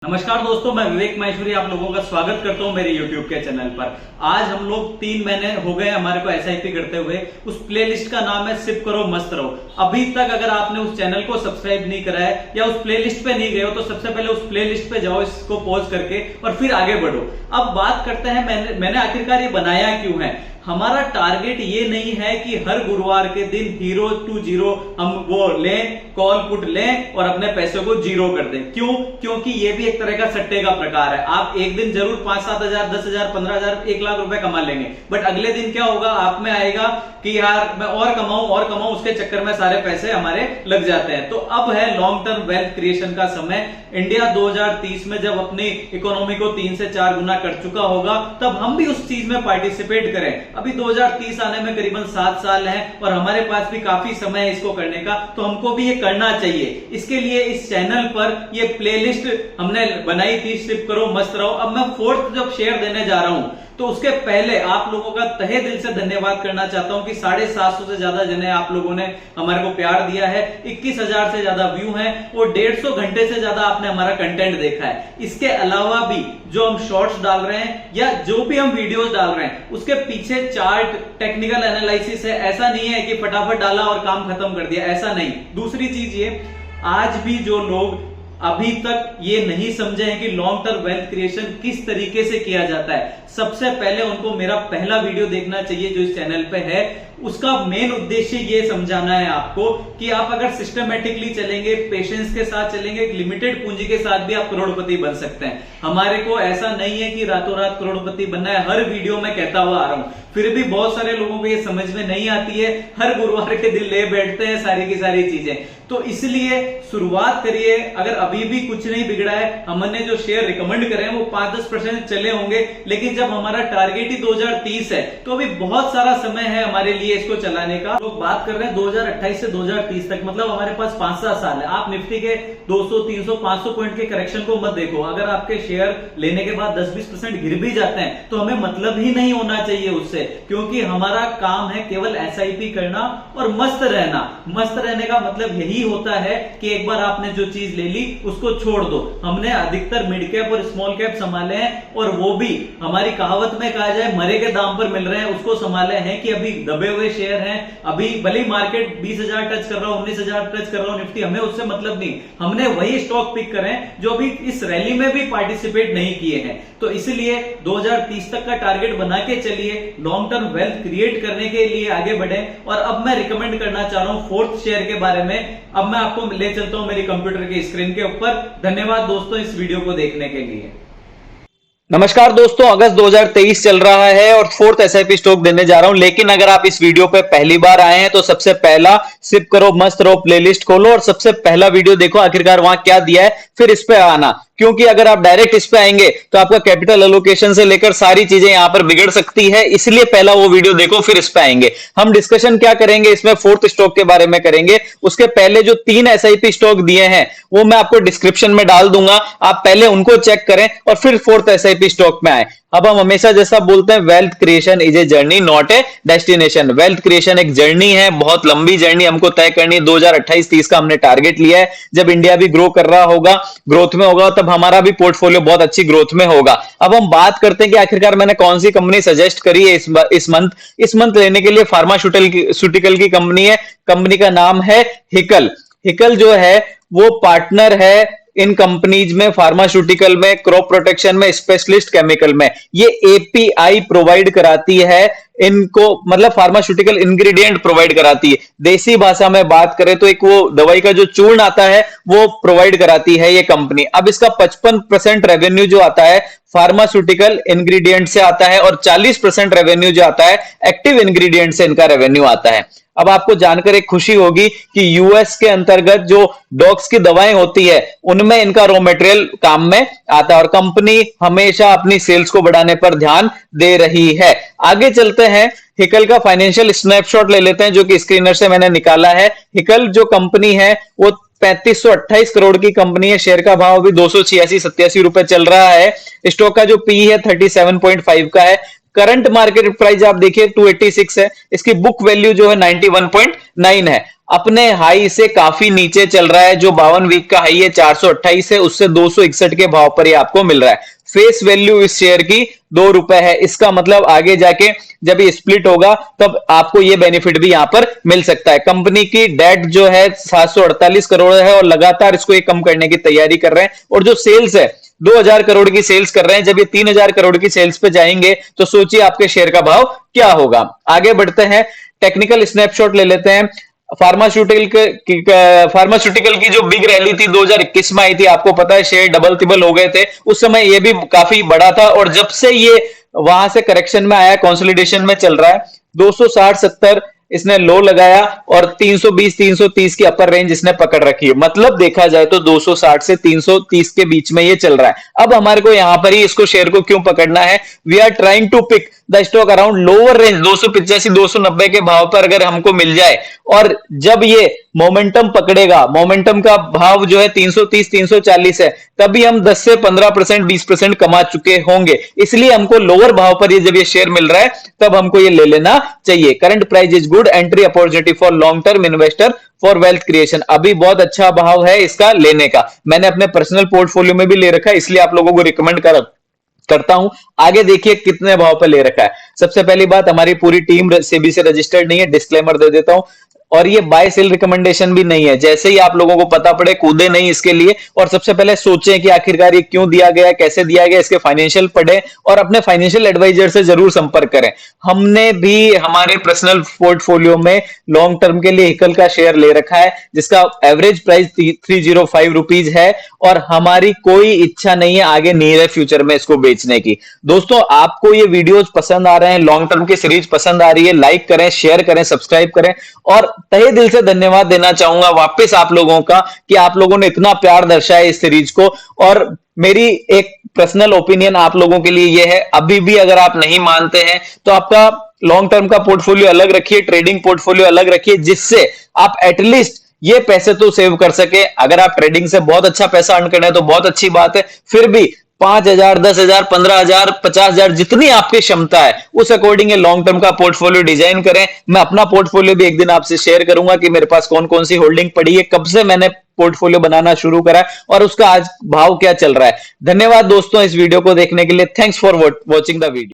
नमस्कार दोस्तों, मैं विवेक माहेश्वरी आप लोगों का स्वागत करता हूं मेरे YouTube के चैनल पर। आज हम लोग 3 महीने हो गए हमारे को एसआईपी करते हुए। उस प्लेलिस्ट का नाम है सिप करो मस्त रहो। अभी तक अगर आपने उस चैनल को सब्सक्राइब नहीं करा है या उस प्लेलिस्ट पे नहीं गए हो तो सबसे पहले उस प्लेलिस्ट पे जाओ, इसको पॉज करके और फिर आगे बढ़ो। अब बात करते हैं मैंने आखिरकार ये बनाया क्यों है। हमारा टारगेट ये नहीं है कि हर गुरुवार के दिन 0 to 0 हम वो लें, कॉल पुट लें और अपने पैसे को जीरो कर दें। क्यों? क्योंकि ये भी एक तरह का सट्टे का प्रकार है। आप एक दिन जरूर 5-7 हजार, 10 हजार, 15 हजार, 1 लाख रुपए कमा लेंगे, बट अगले दिन क्या होगा, आप में आएगा कि यार मैं और कमाऊं, उसके चक्कर में सारे पैसे हमारे लग जाते हैं। तो अब है लॉन्ग टर्म वेल्थ क्रिएशन का समय। इंडिया 2030 में जब अपनी इकोनॉमी को 3 से 4 गुना कर चुका होगा, तब हम भी उस चीज में पार्टिसिपेट करें। अभी 2030 आने में करीबन 7 साल हैं और हमारे पास भी काफी समय है इसको करने का, तो हमको भी ये करना चाहिए। इसके लिए इस चैनल पर ये प्लेलिस्ट हमने बनाई थी, सिप करो मस्त रहो। अब मैं 4th जब शेयर देने जा रहा हूं तो उसके पहले आप लोगों का तहे दिल से धन्यवाद करना चाहता हूं कि 750 से ज्यादा जने आप लोगों ने हमारे को प्यार दिया है। 21,000 से ज्यादा व्यू हैं और 150 घंटे से ज्यादा आपने हमारा कंटेंट देखा है। इसके अलावा भी जो हम शॉर्ट्स डाल रहे हैं या जो भी हम वीडियोस डाल रहे हैं उसके पीछे चार्ट, टेक्निकल एनालिसिस है। ऐसा नहीं है कि फटाफट डाला और काम खत्म कर दिया, ऐसा नहीं। दूसरी चीज ये, आज भी जो लोग अभी तक ये नहीं समझे हैं कि लॉन्ग टर्म वेल्थ क्रिएशन किस तरीके से किया जाता है, सबसे पहले उनको मेरा पहला वीडियो देखना चाहिए जो इस चैनल पे है। उसका मेन उद्देश्य ये समझाना है आपको कि आप अगर सिस्टमेटिकली चलेंगे, पेशेंस के साथ चलेंगे, लिमिटेड पूंजी के साथ भी आप करोड़पति बन सकते हैं। हमारे को ऐसा नहीं है कि रातों रात करोड़पति बनना है। हर वीडियो में कहता हुआ आ रहा हूं, फिर भी बहुत सारे लोगों को ये समझ में नहीं आती है। हर गुरुवार के दिन ले बैठते हैं सारी की सारी चीजें। तो इसलिए शुरुआत करिए। अगर अभी भी कुछ नहीं बिगड़ा है, हमने जो शेयर रिकमेंड करे हैं वो 5-10% चले होंगे, लेकिन जब हमारा टारगेट ही 2030 है तो अभी बहुत सारा समय है हमारे लिए इसको चलाने का। लोग बात कर रहे हैं 2028 से 2030 तक, मतलब हमारे पास 5-7 साल है। आप निफ्टी के 200, 300, 500 पॉइंट के करेक्शन को मत देखो। अगर आपके शेयर लेने के बाद 10-20% गिर भी जाते हैं तो हमें मतलब ही नहीं होना चाहिए उससे, क्योंकि हमारा काम है केवल एसआईपी करना और मस्त रहना। मस्त रहने का मतलब यही होता है कि एक बार आपने जो चीज ले ली उसको छोड़ दो। हमने अधिकतर मिड कैप और स्मॉल कैप संभाले हैं, और वो भी हमारी कहावत में कहा जाए मरे के दाम पर मिल रहे हैं, उसको संभाले हैं कि अभी दबे हुए शेयर हैं। अभी भले मार्केट 20,000 टच कर रहा हो, 19,000 टच कर रहा हो निफ्टी, हमें उससे मतलब नहीं। हमने वही स्टॉक पिक करें जो अभी इस रैली में भी पार्टिसिपेट नहीं किए हैं। तो इसलिए 2030 तक का टारगेट बना के चलिए, लॉन्ग टर्म वेल्थ क्रिएट करने के लिए आगे बढ़े। और अब मैं रिकमेंड करना चाह रहा हूं 4th शेयर के बारे में। अब मैं आपको ले चलता हूं मेरी कंप्यूटर की स्क्रीन के ऊपर। धन्यवाद दोस्तों इस वीडियो को देखने के लिए। नमस्कार दोस्तों, अगस्त 2023 चल रहा है और 4th एसआईपी स्टॉक देने जा रहा हूं। लेकिन अगर आप इस वीडियो पे पहली बार आए हैं तो सबसे पहला सिप करो मस्त रहो प्लेलिस्ट खोलो और सबसे पहला वीडियो देखो आखिरकार वहां क्या दिया है, फिर इस पे आना। क्योंकि अगर आप डायरेक्ट इस पे आएंगे तो आपका कैपिटल एलोकेशन से लेकर सारी चीजें यहां पर बिगड़ सकती है। इसलिए पहला वो वीडियो देखो, फिर इस पे आएंगे। हम डिस्कशन क्या करेंगे इसमें, 4th स्टॉक के बारे में करेंगे। उसके पहले जो 3 एसआईपी स्टॉक दिए हैं वो मैं आपको डिस्क्रिप्शन में डाल दूंगा, आप पहले उनको चेक करें और फिर 4th एसआईपी स्टॉक में आए। अब हम हमेशा जैसा बोलते हैं, wealth creation is a journey not a destination. Wealth creation एक जर्नी है, बहुत लंबी जर्नी हमको तय करनी है। 2028-30 का हमने टारगेट लिया है। जब इंडिया भी ग्रो कर रहा होगा, ग्रोथ में होगा, तब हमारा भी पोर्टफोलियो बहुत अच्छी ग्रोथ में होगा। अब हम बात करते हैं कि आखिरकार मैंने कौन सी कंपनी सजेस्ट करी है इस मंथ लेने के लिए। फार्मास्यूटिकल की कंपनी है। कंपनी का नाम है हिकल। हिकल जो है वो पार्टनर है इन कंपनीज में, फार्मास्यूटिकल में, क्रॉप प्रोटेक्शन में, स्पेशलिस्ट केमिकल में। ये एपीआई प्रोवाइड कराती है इनको, मतलब फार्मास्यूटिकल इंग्रेडिएंट प्रोवाइड कराती है। देसी भाषा में बात करें तो एक वो दवाई का जो चूर्ण आता है वो प्रोवाइड कराती है ये कंपनी। अब इसका 55% रेवेन्यू जो आता है फार्मास्यूटिकल इंग्रेडिएंट से आता है और 40% रेवेन्यू जो आता है एक्टिव इंग्रेडिएंट से इनका रेवेन्यू आता है। अब आपको जानकर एक खुशी होगी कि यूएस के अंतर्गत जो डॉग्स की दवाएं होती है उनमें इनका रॉ मटेरियल काम में आता है और कंपनी हमेशा अपनी सेल्स को बढ़ाने पर ध्यान दे रही है। आगे चलते हैं, हिकल का फाइनेंशियल स्नैपशॉट ले लेते हैं जो कि स्क्रीनर से मैंने निकाला है। हिकल जो कंपनी है वो 3528 करोड़ की कंपनी है। शेयर का भाव अभी 286-87 रुपए चल रहा है। स्टॉक का जो पी है 37.5 का है। करंट मार्केट प्राइस आप देखिए 286 है। इसकी बुक वैल्यू जो है 91.9 है। अपने हाई से काफी नीचे चल रहा है। जो 52 वीक का हाई है 428 है, उससे 261 के भाव पर ये आपको मिल रहा है। फेस वैल्यू इस शेयर की ₹2 है। इसका मतलब आगे जाके जब ये स्प्लिट होगा तब आपको ये बेनिफिट भी यहां पर मिल सकता है। कंपनी की डेट जो है 748 करोड़ है और लगातार इसको ये कम करने की तैयारी कर रहे हैं। और जो सेल्स है 2000 करोड़ की सेल्स कर रहे हैं। जब ये 3000 करोड़ की सेल्स पे जाएंगे तो सोचिए आपके शेयर का भाव क्या होगा। आगे बढ़ते हैं, टेक्निकल स्नैपशॉट ले लेते हैं। फार्मास्यूटिकल की जो बिग रैली थी 2021 में आई थी, आपको पता है शेयर डबल तिबल हो गए थे। उस समय ये भी काफी बड़ा था और जब से ये वहां से करेक्शन में आया, कंसोलिडेशन में चल रहा है, 260-70 इसने लो लगाया और 320-330 की अपर रेंज इसने पकड़ रखी है। मतलब देखा जाए तो 260 से 330 के बीच में ये चल रहा है। अब हमारे को यहां पर ही इसको शेयर को क्यों पकड़ना है? We are trying to pick the stock around lower range 285-290 के भाव पर अगर हमको मिल जाए और जब ये मोमेंटम पकड़ेगा, मोमेंटम का भाव जो है 330-340 है, तभी हम 10 से 15%, 20% कमा चुके होंगे। इसलिए हमको लोअर भाव पर ये जब ये शेयर मिल रहा है तब हमको ये ले लेना चाहिए। Current price is good entry opportunity for long term investor for wealth creation. अभी बहुत अच्छा भाव है इसका लेने का। मैंने अपने पर्सनल पोर्टफोलियो में भी ले रखा है, इसलिए आप लोगों को रिकमेंड करता हूं। आगे देखिए कितने भाव पर ले रखा है। सबसे पहली बात, हमारी पूरी टीम सेबी से रजिस्टर्ड नहीं है, डिस्क्लेमर दे देता हूं। और ये बाय सेल रिकमेंडेशन भी नहीं है। जैसे ही आप लोगों को पता पड़े कूदे नहीं इसके लिए, और सबसे पहले सोचें कि आखिरकार ये क्यों दिया गया, कैसे दिया गया, इसके फाइनेंशियल पढ़ें और अपने फाइनेंशियल एडवाइजर से जरूर संपर्क करें। हमने भी हमारे पर्सनल पोर्टफोलियो में लॉन्ग टर्म के लिए हिकल का शेयर ले रखा है जिसका एवरेज प्राइस 305 रुपीज है और हमारी कोई इच्छा नहीं है आगे नियर फ्यूचर में इसको बेचने की। दोस्तों, आपको ये वीडियोज पसंद आ रहे हैं, लॉन्ग टर्म की सीरीज पसंद आ रही है, लाइक करें, शेयर करें, सब्सक्राइब करें। और तहे दिल से धन्यवाद देना चाहूंगा वापस आप लोगों का कि आप लोगों ने इतना प्यार दर्शाया इस सीरीज को। और मेरी एक पर्सनल ओपिनियन आप लोगों के लिए यह है, अभी भी अगर आप नहीं मानते हैं तो आपका लॉन्ग टर्म का पोर्टफोलियो अलग रखिए, ट्रेडिंग पोर्टफोलियो अलग रखिए, जिससे आप एटलीस्ट ये पैसे तो सेव कर सके। अगर आप ट्रेडिंग से बहुत अच्छा पैसा अर्न करना है तो बहुत अच्छी बात है, फिर भी 5,000, 10,000, 15,000, 50,000 जितनी आपकी क्षमता है उस अकॉर्डिंग लॉन्ग टर्म का पोर्टफोलियो डिजाइन करें। मैं अपना पोर्टफोलियो भी एक दिन आपसे शेयर करूंगा कि मेरे पास कौन कौन सी होल्डिंग पड़ी है, कब से मैंने पोर्टफोलियो बनाना शुरू करा और उसका आज भाव क्या चल रहा है। धन्यवाद दोस्तों इस वीडियो को देखने के लिए। Thanks for watching the video.